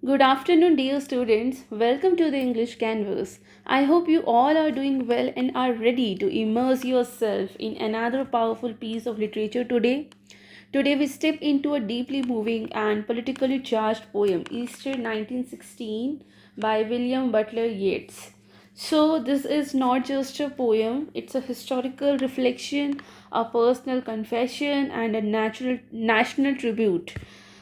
Good afternoon, dear students. Welcome to the English Canvas. I hope you all are doing well and are ready to immerse yourself in another powerful piece of literature today. Today, we step into a deeply moving and politically charged poem, Easter 1916, by William Butler Yeats. So, this is not just a poem, it's a historical reflection, a personal confession, and a national tribute.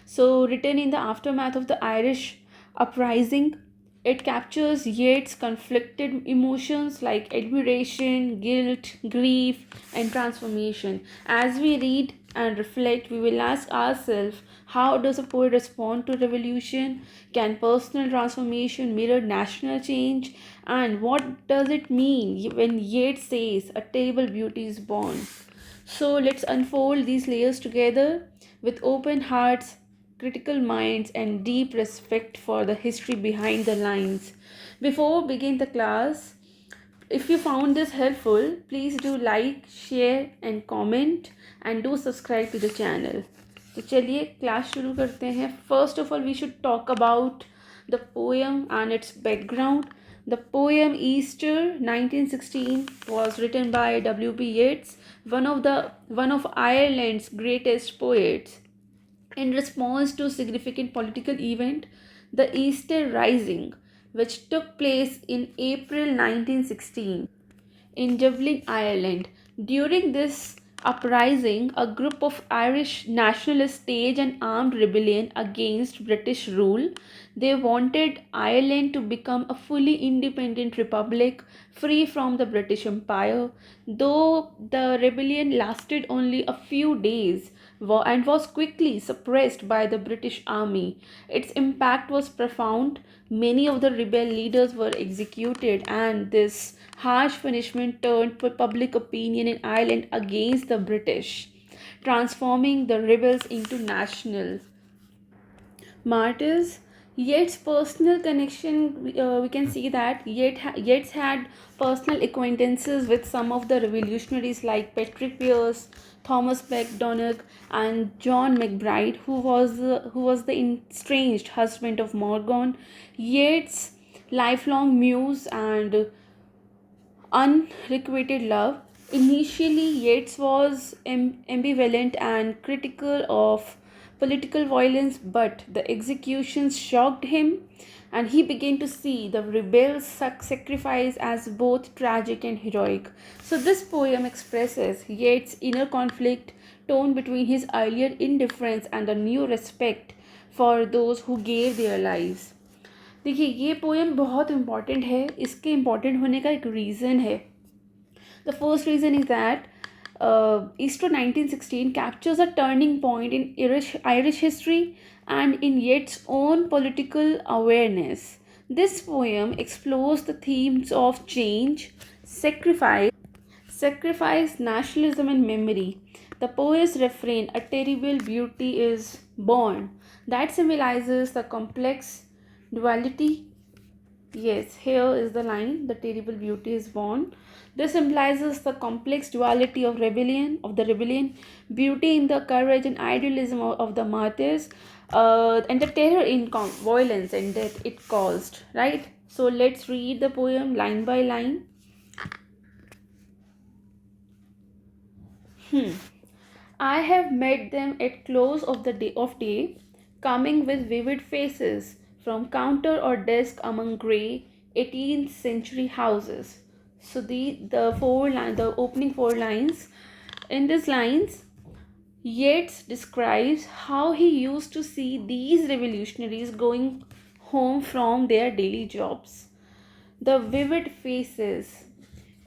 So, written in the aftermath of the Irish uprising, it captures Yeats' conflicted emotions like admiration, guilt, grief, and transformation. As we read and reflect, we will ask ourselves, how does a poet respond to revolution? Can personal transformation mirror national change? And what does it mean when Yeats says, a terrible beauty is born? So let's unfold these layers together with open hearts, critical minds, and deep respect for the history behind the lines. Before we begin the class, if you found this helpful, please do like, share, and comment, and do subscribe to the channel. तो चलिए class शुरू करते हैं. First of all, we should talk about the poem and its background. The poem Easter 1916 was written by W.B. Yeats, one of Ireland's greatest poets, in response to significant political event, the Easter Rising, which took place in April 1916 in Dublin, Ireland. During this uprising, a group of Irish nationalists staged an armed rebellion against British rule. They wanted Ireland to become a fully independent republic free from the British Empire. Though the rebellion lasted only a few days and was quickly suppressed by the British army, its impact was profound. Many of the rebel leaders were executed, and this harsh punishment turned public opinion in Ireland against the British, transforming the rebels into national martyrs. Yeats' personal connection, we can see that Yeats had personal acquaintances with some of the revolutionaries like Patrick Pearse, Thomas Macdonagh, and John McBride, who was the estranged husband of Morgan. Yeats' lifelong muse and unrequited love. Initially, Yeats was ambivalent and critical of political violence, but the executions shocked him, and he began to see the rebels' sacrifice as both tragic and heroic. So, this poem expresses Yeats' inner conflict, torn between his earlier indifference and the new respect for those who gave their lives. देखिए ये poem बहुत important है. इसके important होने का एक reason है. The first reason is that Easter 1916 captures a turning point in Irish history and in Yeats' own political awareness. This poem explores the themes of change, sacrifice, nationalism, and memory. The poet's refrain, a terrible beauty is born, that symbolizes the complex duality. Yes, here is the line, the terrible beauty is born. This implies the complex duality of rebellion, beauty in the courage and idealism of the martyrs, and the terror in violence and death it caused, right? So let's read the poem line by line. I have met them at close of the day, coming with vivid faces from counter or desk among grey 18th century houses. So the opening four lines. In these lines, Yeats describes how he used to see these revolutionaries going home from their daily jobs. The vivid faces.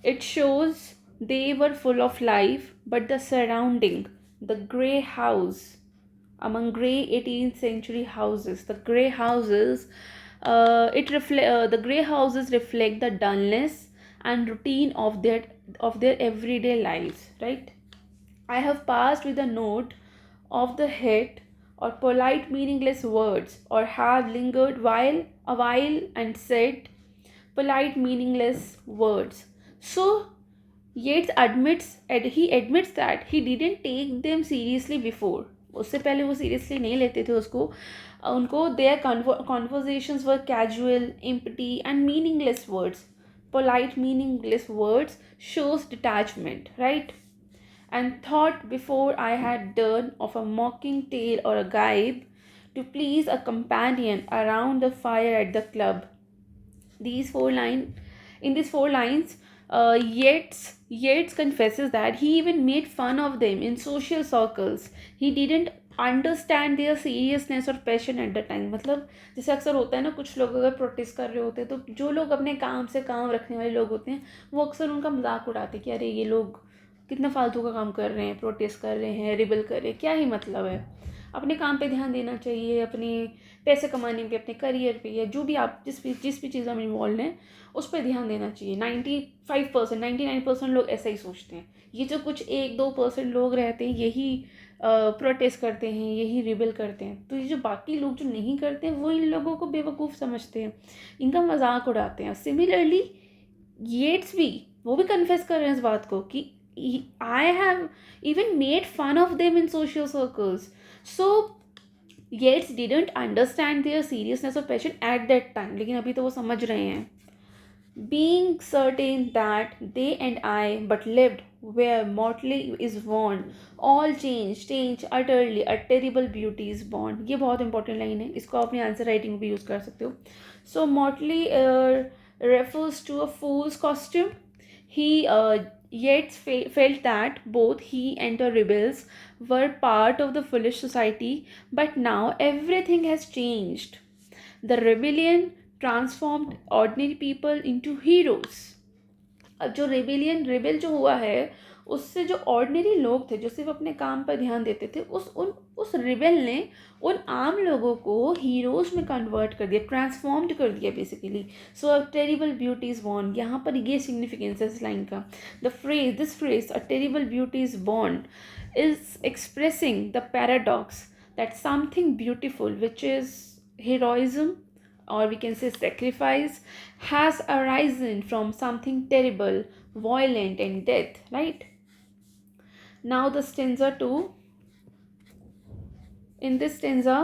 It shows they were full of life, but the surrounding, the grey house, among grey 18th century houses, the grey houses, the grey houses reflect the dullness and routine of their everyday lives, right? I have passed with a note of the head or polite meaningless words, or have lingered a while and said polite meaningless words. So Yeats admits that he didn't take them seriously before. उससे पहले वो seriously नहीं लेते थे उसको, उनको their conversations were casual, empty and meaningless words. Polite meaningless words shows detachment, right? And thought before I had done of a mocking tale or a gibe to please a companion around the fire at the club. These four line In these four lines, Yeats confesses that he even made fun of them in social circles. He didn't understand their seriousness और passion at the time. मतलब जैसे अक्सर होता है ना, कुछ लोग अगर प्रोटेस्ट कर रहे होते हैं तो जो लोग अपने काम से काम रखने वाले लोग होते हैं वो अक्सर उनका मजाक उड़ाते हैं कि अरे ये लोग कितना फालतू का काम कर रहे हैं, प्रोटेस्ट कर रहे हैं, रिबल कर रहे हैं, क्या ही मतलब है. अपने काम पे ध्यान देना चाहिए, अपने पैसे कमाने पे, अपने करियर पे, या जो भी आप जिस भी चीज़ में इन्वॉल्व हैं उस पर ध्यान देना चाहिए. 95%, 99% लोग ऐसा ही सोचते हैं. ये जो कुछ 1-2% लोग रहते हैं यही प्रोटेस्ट करते हैं, यही रिबेल करते हैं. तो ये जो बाकी लोग जो नहीं करते हैं वो इन लोगों को बेवकूफ़ समझते हैं, इनका मजाक उड़ाते हैं. सिमिलरली येट्स भी, वो भी कन्फेस कर रहे हैं इस बात को कि I have even made fun of them in social circles. So Yeats didn't understand their seriousness और पैशन एट दैट टाइम, लेकिन अभी तो वो समझ रहे हैं. Being certain that they and I but lived where mortally is born, all change utterly, a terrible beauty is born. ये बहुत इंपॉर्टेंट लाइन है, इसको अपनी आंसर राइटिंग में भी यूज़ कर सकते हो. सो mortally refers to a fool's costume. He yet felt that both he and the rebels were part of the foolish society, but now everything has changed. The rebellion transformed ordinary people into heroes. अब जो rebel जो हुआ है उससे जो ordinary लोग थे जो सिर्फ अपने काम पर ध्यान देते थे, उस रिबेल ने उन आम लोगों को हीरोज में कन्वर्ट कर दिया, ट्रांसफॉर्म्ड कर दिया basically. So a terrible beauty is born, यहाँ पर ये सिग्निफिकेंस है इस लाइन का. This phrase a terrible beauty is born is expressing the paradox that something beautiful which is heroism, or we can say sacrifice, has arisen from something terrible, violent and death, right? Now the stanza 2. In this stanza,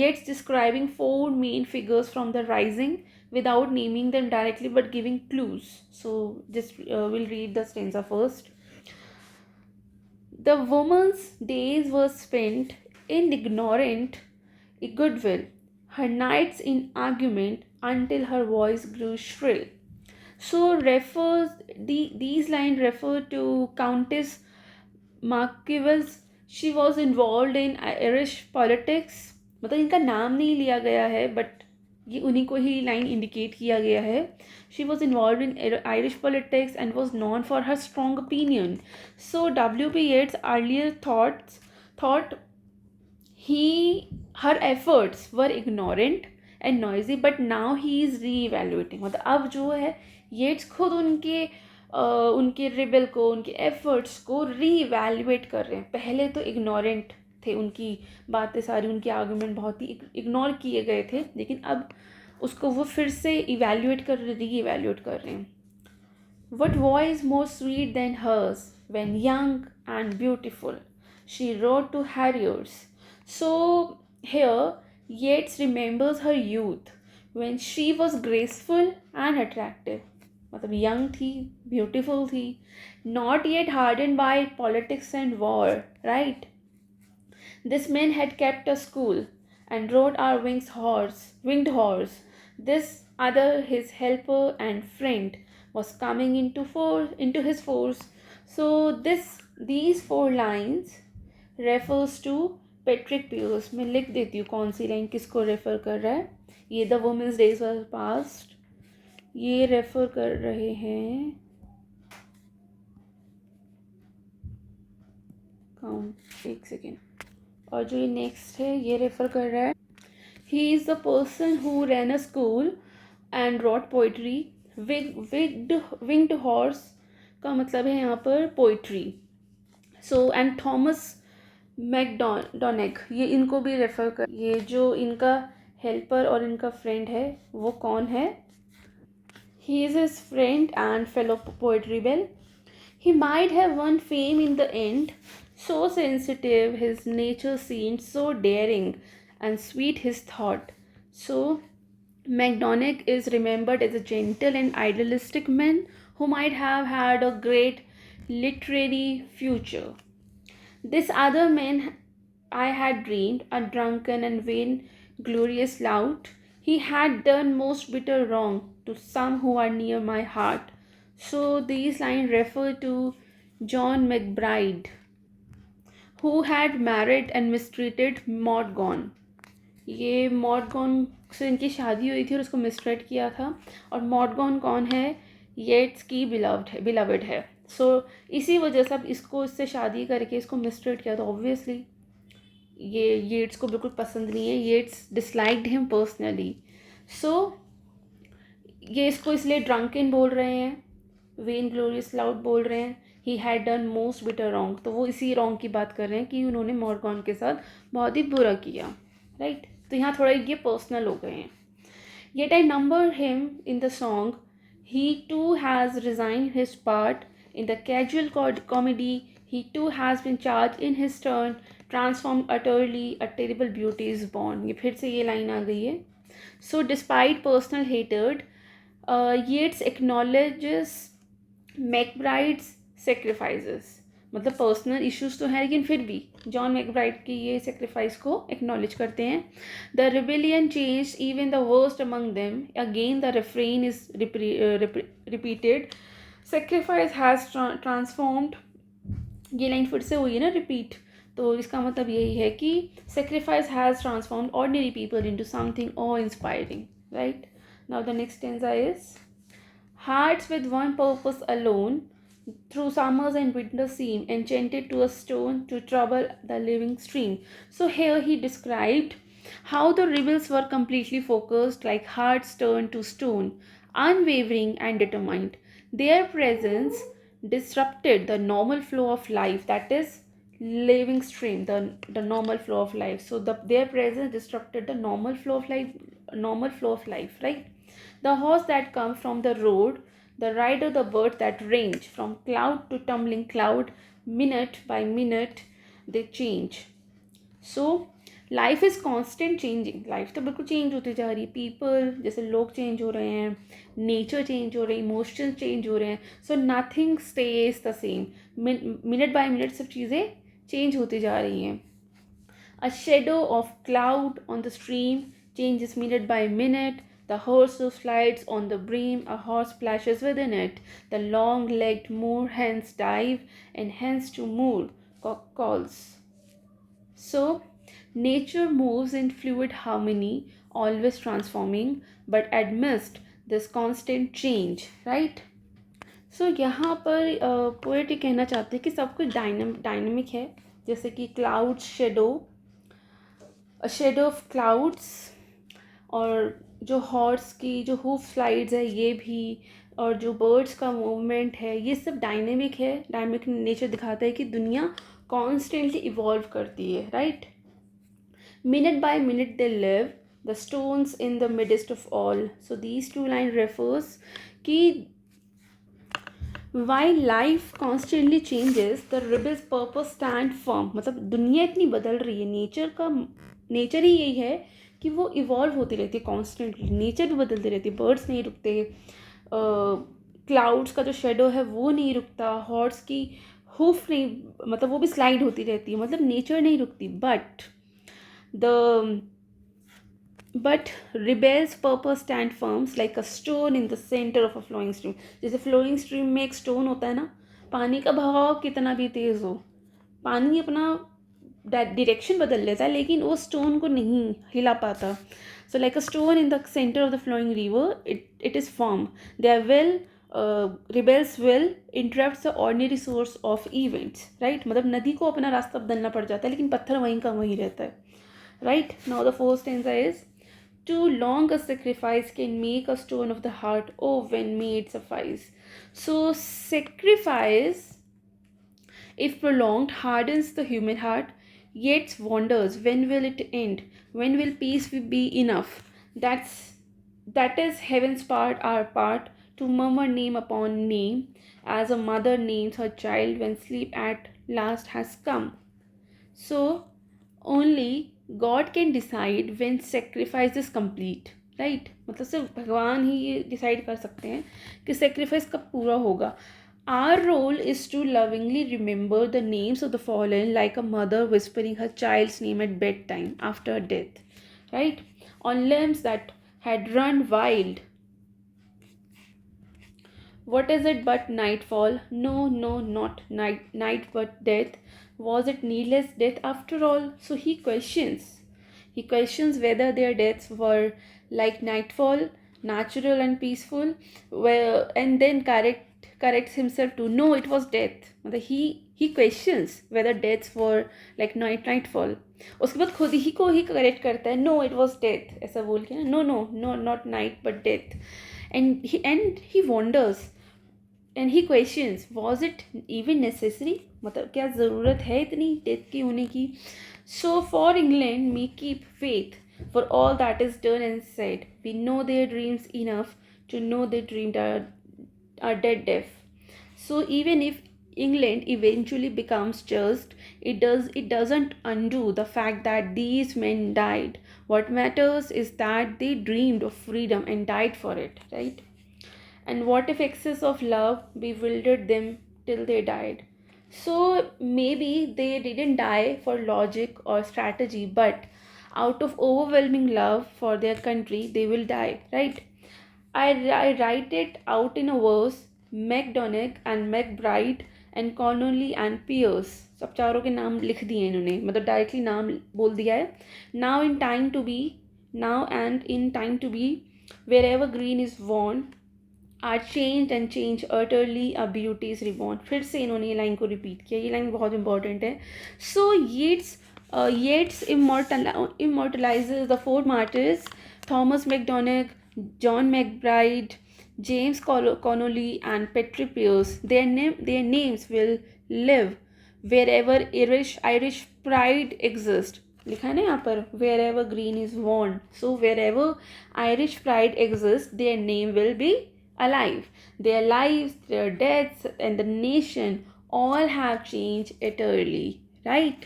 Yeats describing four main figures from the rising without naming them directly but giving clues. So just we'll read the stanza first. The woman's days were spent in ignorant goodwill, her nights in argument until her voice grew shrill. So these lines refer to Countess Markievicz. She was involved in Irish politics. मतलब इनका नाम नहीं लिया गया है but ये उन्हीं को ही लाइन इंडिकेट किया गया है. She was involved in Irish politics and was known for her strong opinion. So W.B. Yeats earlier thought her efforts were ignorant and noisy, but now he is re-evaluating. मतलब अब जो है येट्स खुद उनके rebel को, उनके एफर्ट्स को री-इवैल्यूएट कर रहे हैं. पहले तो इग्नोरेंट थे, उनकी बातें सारी, उनके आर्गूमेंट बहुत ही इग्नोर किए गए थे, लेकिन अब उसको वो फिर से इवैल्यूएट री-इवैल्यूएट कर रहे हैं. What voice more sweet than hers when young and beautiful she rode to harriers. So here Yeats remembers her youth when she was graceful and attractive. मतलब यंग थी, ब्यूटीफुल थी, not yet hardened by politics and war, right? This man had kept a school and rode our winged horse. This other, his helper and friend, was coming into his force. So these four lines refers to Patrick Pearse. मैं लिख देती हूँ कौन सी line किसको refer कर रहा है. ये the women's days were past, ये रेफर कर रहे हैं एक सेकेंड, और जो ये नेक्स्ट है ये रेफर कर रहा है he is the person who ran a school and wrote poetry. Winged horse का मतलब है यहाँ पर poetry. So and Thomas MacDonagh, ये इनको भी रेफर कर. ये जो इनका हेल्पर और इनका फ्रेंड है वो कौन है? He is his friend and fellow poet rebel. He might have won fame in the end, So sensitive, his nature seemed so daring, and sweet his thought. So MacDonagh is remembered as a gentle and idealistic man who might have had a great literary future. This other man I had dreamed, a drunken and vain glorious lout. He had done most bitter wrong to some who are near my heart. So these lines refer to John McBride, who had married and mistreated Morgan. ये Morgan से इनकी शादी हुई थी और उसको mistreat किया था. और मॉर्गन कौन है? येट्स की बिलवड है. सो इसी वजह से अब इसको इससे शादी करके इसको मिसट्रीट किया. तो ऑब्वियसली ये येट्स को बिल्कुल पसंद नहीं है. Yeats disliked him personally. So ये इसको इसलिए ड्रंकन बोल रहे हैं, वेन ग्लोरियस लाउड बोल रहे हैं. He had done most bitter wrong. तो वो इसी रॉन्ग की बात कर रहे हैं कि उन्होंने मॉर्गन के साथ बहुत ही बुरा किया. राइट. तो यहाँ थोड़ा ये पर्सनल हो गए हैं. Yet I number him in the song. He too has resigned his part in the casual comedy. He too has been charged in his turn, transformed utterly. A terrible beauty is born. ये फिर से ये line आ गई है. So despite personal hatred, Yeats acknowledges McBride's sacrifices. मतलब personal issues तो हैं लेकिन फिर भी जॉन मैकब्राइड की ये सेक्रीफाइस को एक्नॉलेज करते हैं. The rebellion change even the worst among them. Again the refrain is repeated. Sacrifice has transformed. ये लाइन फिर से हुई है ना रिपीट. तो इसका मतलब यही है कि sacrifice has transformed ordinary people into something of inspiring. Right. Now the next stanza is hearts with one purpose alone through summers and winters seem enchanted to a stone to trouble the living stream. So here he described how the rebels were completely focused, like hearts turned to stone, unwavering and determined. Their presence disrupted the normal flow of life, that is living stream, the normal flow of life. So their presence disrupted the normal flow of life, right? The horse that comes from the road, the rider, the bird that range from cloud to tumbling cloud, minute by minute they change. So life is constant changing. Life तो बिल्कुल change होती जा रही है. People जैसे लोग change हो रहे हैं, नेचर चेंज हो रही है, इमोशंस चेंज हो रहे हैं. So nothing stage the same. Minute by minute सब चीज़ें चेंज होती जा रही हैं. A shadow of cloud on the stream changes minute by minute. The horse slides on the bream, a horse splashes within it. The long-legged moor hens dive, and hens to moor calls. So, nature moves in fluid harmony, always transforming, but amidst this constant change, right? सो यहाँ पर poet ये कहना चाहते हैं कि सब कुछ dynamic है. जैसे कि cloud shadow, shadow of clouds, और जो हॉर्स की जो हूफ स्लाइड्स है ये भी, और जो बर्ड्स का मूवमेंट है, ये सब डायनेमिक है. डायनेमिक नेचर दिखाता है कि दुनिया कॉन्स्टेंटली इवॉल्व करती है. Right. Minute by minute they live, the stones in the midst of all. So these two line refers कि while life constantly changes, the rebels purpose stand firm. मतलब दुनिया इतनी बदल रही है, नेचर ही यही है कि वो इवॉल्व होती रहती है कॉन्स्टेंटली. नेचर भी बदलती रहती है. बर्ड्स नहीं रुकते, क्लाउड्स का जो शेडो है वो नहीं रुकता, हॉर्स की हुफ नहीं, मतलब वो भी स्लाइड होती रहती है. मतलब नेचर नहीं रुकती. But rebel's purpose stand firm like a stone in the center of a flowing stream. जैसे flowing stream में एक stone होता है ना, पानी का बहाव कितना भी तेज़ हो, पानी अपना डायरेक्शन बदल लेता है लेकिन वो स्टोन को नहीं हिला पाता. So like a stone in the center of the flowing river, it is firm. Their will, rebels will interrupts the ordinary source of events. Right. मतलब नदी को अपना रास्ता बदलना पड़ जाता है लेकिन पत्थर वहीं का वहीं रहता है. Right. Now the fourth stanza is, too long a sacrifice can make a stone of the heart. Oh, when may it suffice. So sacrifice, if prolonged, hardens the human heart, yet wonders when will it end, when will peace be enough. That is heaven's part, our part, to murmur name upon name, as a mother names her child when sleep at last has come. So only God can decide when sacrifice is complete, right? मतलब सिर्फ भगवान ही ये decide कर सकते हैं कि sacrifice कब पूरा होगा. Our role is to lovingly remember the names of the fallen, like a mother whispering her child's name at bedtime after death, right? On lambs that had run wild. What is it but nightfall? No, no, not night but death. Was it needless death after all? So he questions. He questions whether their deaths were like nightfall, natural and peaceful, well, and then corrects himself to no, it was death. मतलब he questions whether deaths were like nightfall. उसके बाद खुद ही को ही correct करता है, no it was death, ऐसा बोल के ना, no no no not night but death. And he wonders and he questions, was it even necessary? मतलब क्या ज़रूरत है इतनी डेथ की होने की? So for England we keep faith for all that is done and said. We know their dreams enough to know they dreamed are dead deaf. So even if England eventually becomes just, it doesn't undo the fact that these men died. What matters is that they dreamed of freedom and died for it, right? And what if excess of love bewildered them till they died? So maybe they didn't die for logic or strategy, but out of overwhelming love for their country, they will die, right? I write it out in a verse. MacDonagh and McBride and Connolly and Pierce, सब चारों के नाम लिख दिए इन्होंने, मतलब directly नाम बोल दिया है. Now in time to be, now and in time to be, wherever green is worn, are changed and change utterly, a beauty is reborn. फिर से इन्होंने ये लाइन को रिपीट किया, ये लाइन बहुत इंपॉर्टेंट है. सो Yeats immortalizes the four martyrs: Thomas MacDonagh, John McBride, James Connolly and Petrie Pierce. Their names will live wherever Irish pride exists. लिखा है ना यहाँ पर, wherever green is worn. So wherever Irish pride exists, their name will be alive. Their lives, their deaths, and the nation all have changed eternally, right?